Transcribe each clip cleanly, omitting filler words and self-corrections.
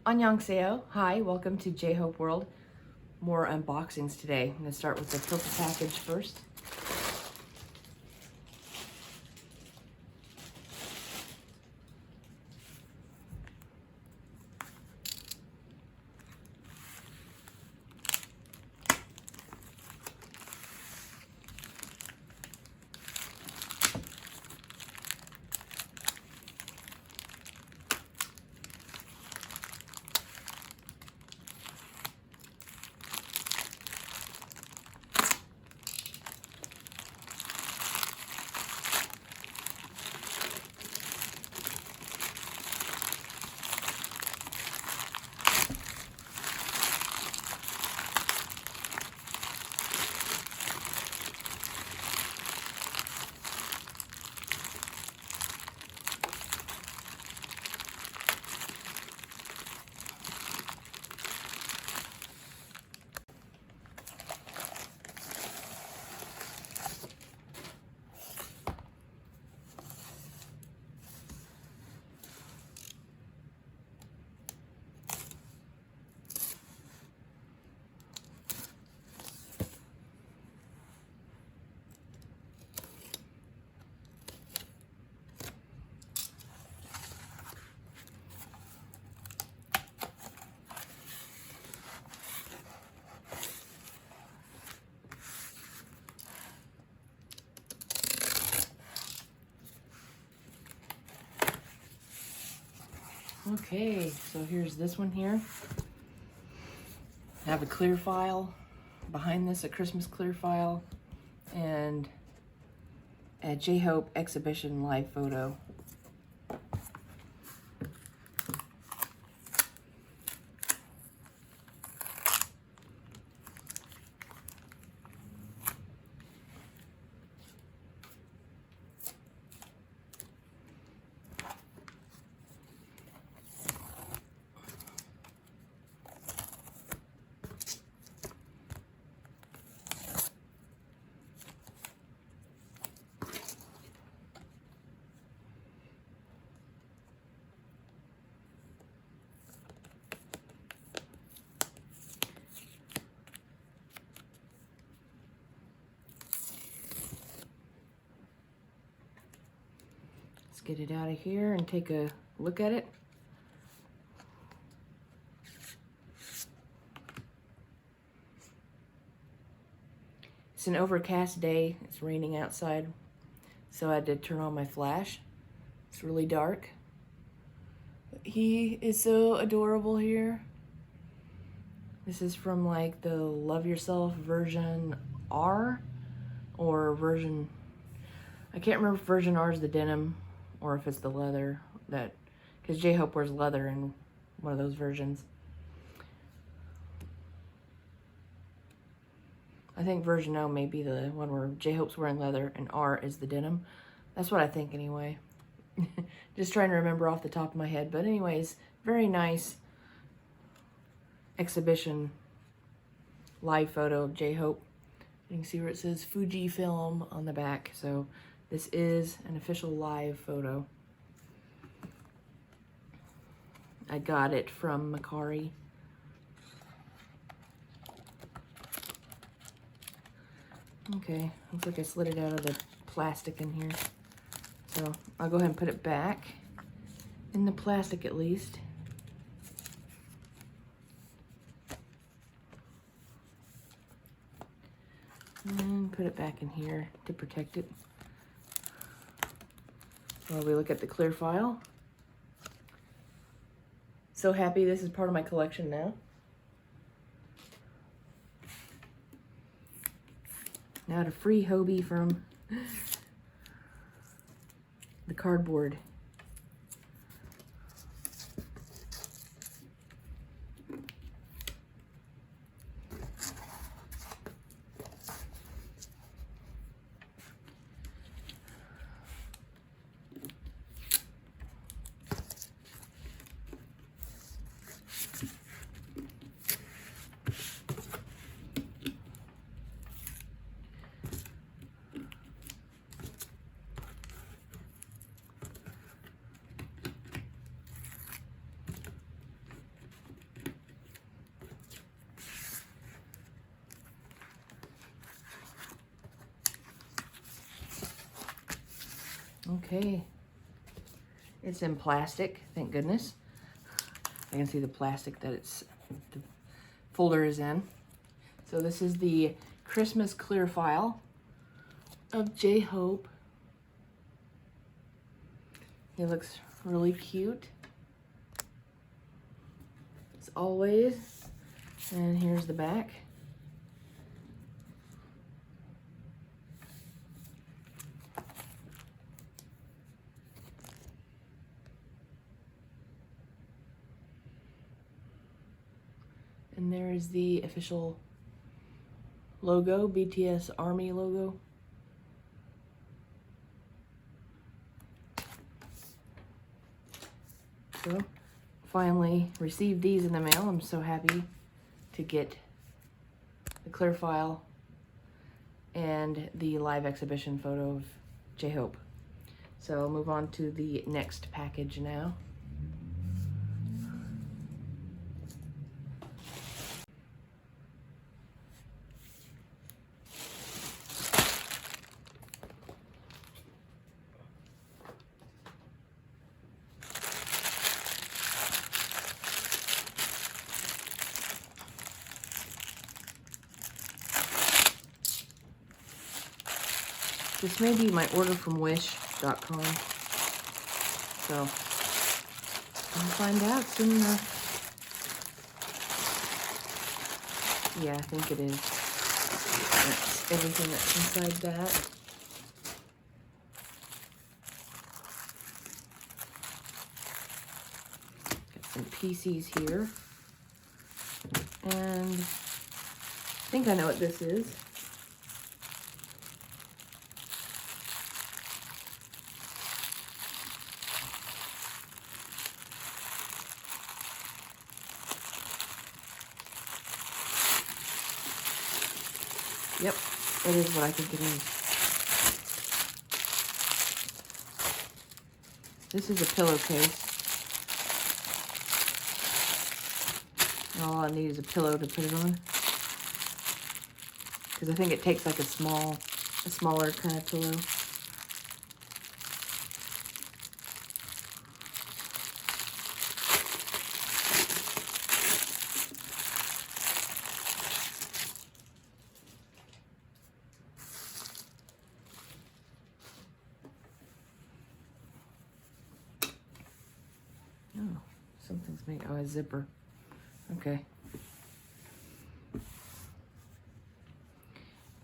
Annyeonghaseyo. Hi, welcome to Jhope World. More unboxings today. I'm going to start with the purple package first. Okay, so here's this one here. I have a clear file. Behind this, a Christmas clear file. And a Jhope exhibition live photo. Let's get it out of here and take a look at it. It's an overcast day. It's raining outside, so I had to turn on my flash. It's really dark. He is so adorable here. This is from like the Love Yourself version R or version, I can't remember if version R is the denim or if it's the leather, that, because Jhope wears leather in one of those versions. I think version O may be the one where Jhope's wearing leather and R is the denim. That's what I think anyway. Just trying to remember off the top of my head. But anyways, very nice exhibition live photo of Jhope. You can see where it says Fujifilm on the back. So this is an official live photo. I got it from Mercari. Okay, looks like I slid it out of the plastic in here. So I'll go ahead and put it back in the plastic at least. And put it back in here to protect it. While we look at the clear file. So happy this is part of my collection now. Now a free Hobie from the cardboard. Okay. It's in plastic, thank goodness. I can see the plastic that the folder is in. So this is the Christmas clear file of Jhope. He looks really cute, as always. And here's the back. And there is the official logo, BTS Army logo. So, finally received these in the mail. I'm so happy to get the clear file and the live exhibition photo of Jhope. So I'll move on to the next package now. This may be my order from Wish.com. So, I'll find out soon enough. Yeah, I think it is. That's everything that's inside that. Got some PCs here. And I think I know what this is. Yep, it is what I think it is. This is a pillowcase. All I need is a pillow to put it on. Because I think it takes like a smaller kind of pillow. Oh, something's making, oh, a zipper. Okay.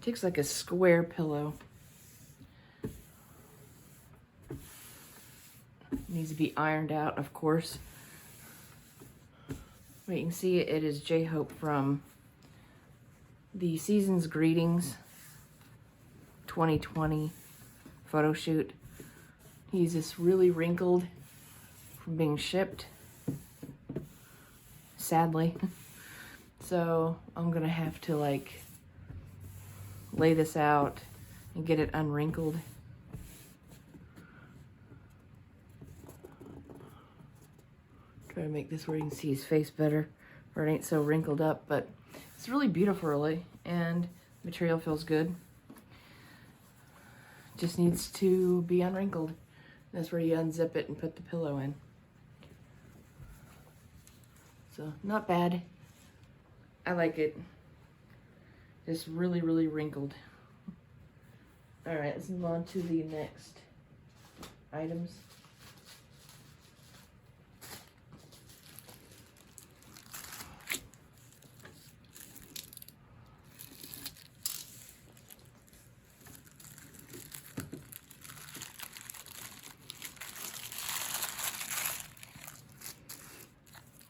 Takes like a square pillow. Needs to be ironed out, of course. But you can see it is Jhope from the Season's Greetings 2020 photo shoot. He's just really wrinkled from being shipped, sadly. So I'm gonna have to like lay this out and get it unwrinkled. Try to make this where you can see his face better, or it ain't so wrinkled up, but it's really beautiful, really, and material feels good. Just needs to be unwrinkled. That's where you unzip it and put the pillow in. So, not bad. I like it. Just really, really wrinkled. Alright, let's move on to the next items.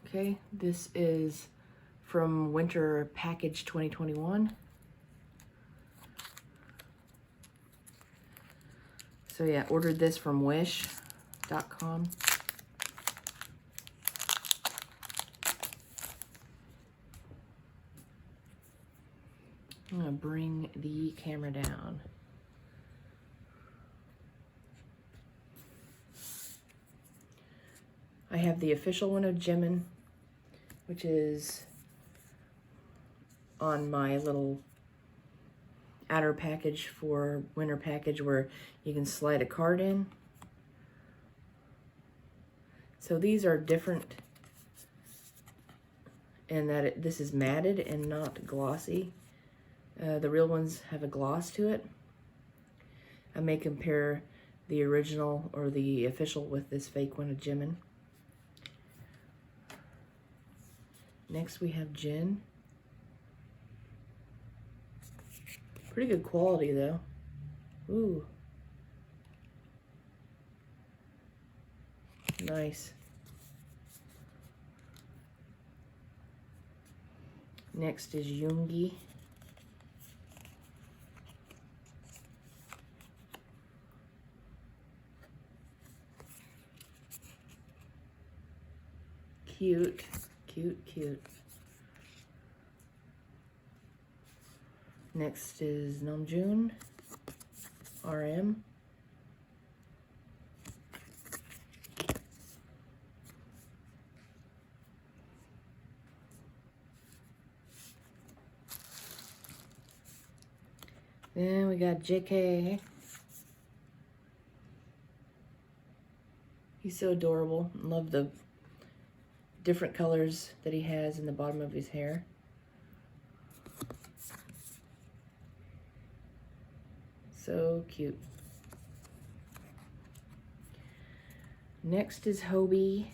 Okay, this is from Winter Package 2021. So yeah, ordered this from Wish.com. I'm gonna bring the camera down. I have the official one of Jimin, which is on my little outer package for winter package where you can slide a card in. So these are different in that this is matted and not glossy. The real ones have a gloss to it. I may compare the original or the official with this fake one of Jimin. Next we have Jin. Pretty good quality though. Ooh. Nice. Next is Yoongi. Cute, cute, cute. Next is Namjoon, RM. Then we got JK. He's so adorable. Love the different colors that he has in the bottom of his hair. So cute. Next is Jhope.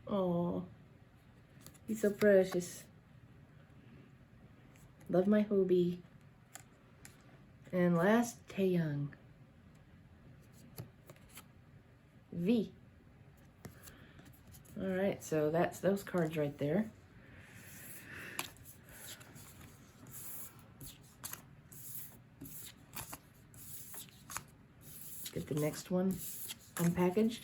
Oh, he's so precious. Love my Jhope. And last, Taeyoung. V. Alright, so that's those cards right there. Get the next one unpackaged.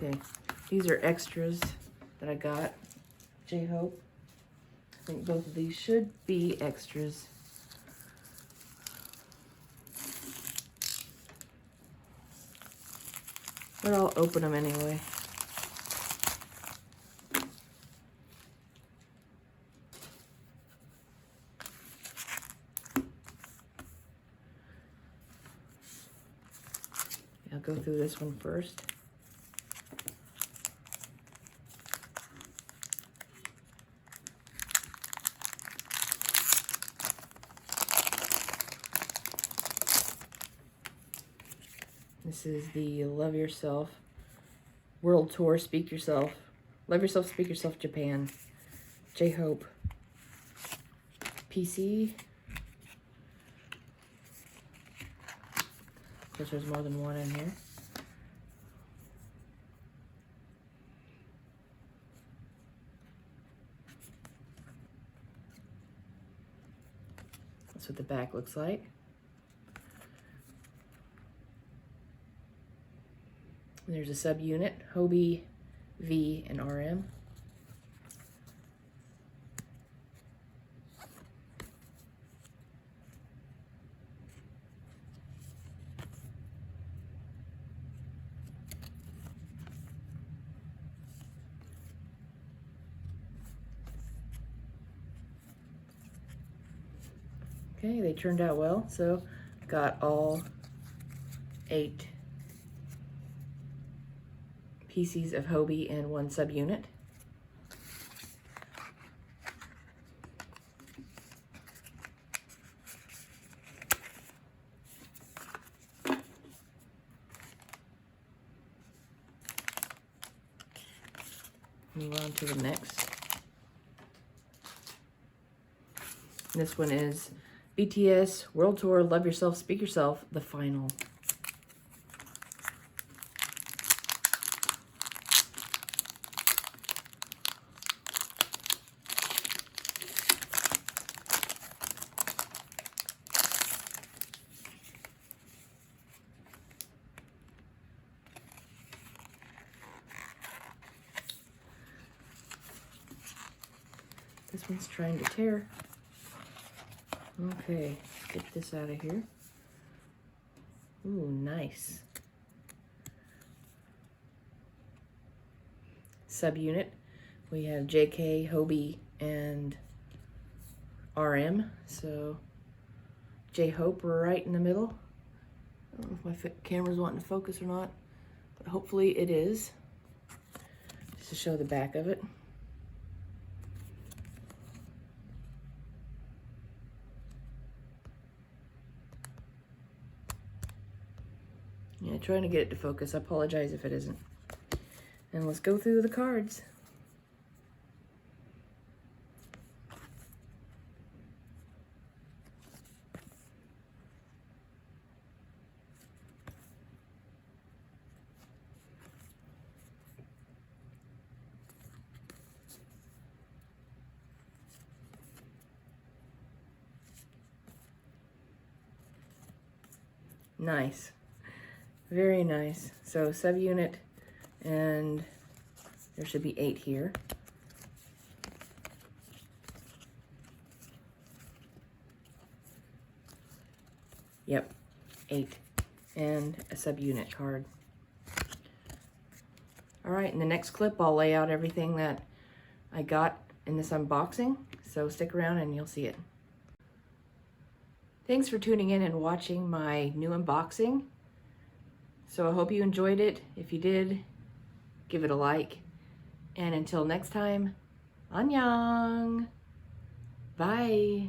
Okay, these are extras that I got. Jhope. I think both of these should be extras. But I'll open them anyway. I'll go through this one first. This is the Love Yourself World Tour, Speak Yourself. Love Yourself, Speak Yourself, Japan. Jhope. PC. Of course, there's more than one in here. That's what the back looks like. And there's a subunit, Jhope, V, and RM. Okay, they turned out well, so got all 8 pieces of Jhope and 1 subunit. Move on to the next. This one is BTS World Tour, Love Yourself, Speak Yourself, the final. this one's trying to tear. Okay, get this out of here. Ooh, nice. Subunit. We have JK, Jhope, and RM. So Jhope right in the middle. I don't know if my camera's wanting to focus or not, but hopefully it is. Just to show the back of it. Yeah, trying to get it to focus. I apologize if it isn't. And let's go through the cards. Nice. Very nice. So subunit, and there should be 8 here. Yep, 8. And a subunit card. All right, in the next clip, I'll lay out everything that I got in this unboxing. So stick around and you'll see it. Thanks for tuning in and watching my new unboxing. So I hope you enjoyed it. If you did, give it a like. And until next time, annyeong. Bye.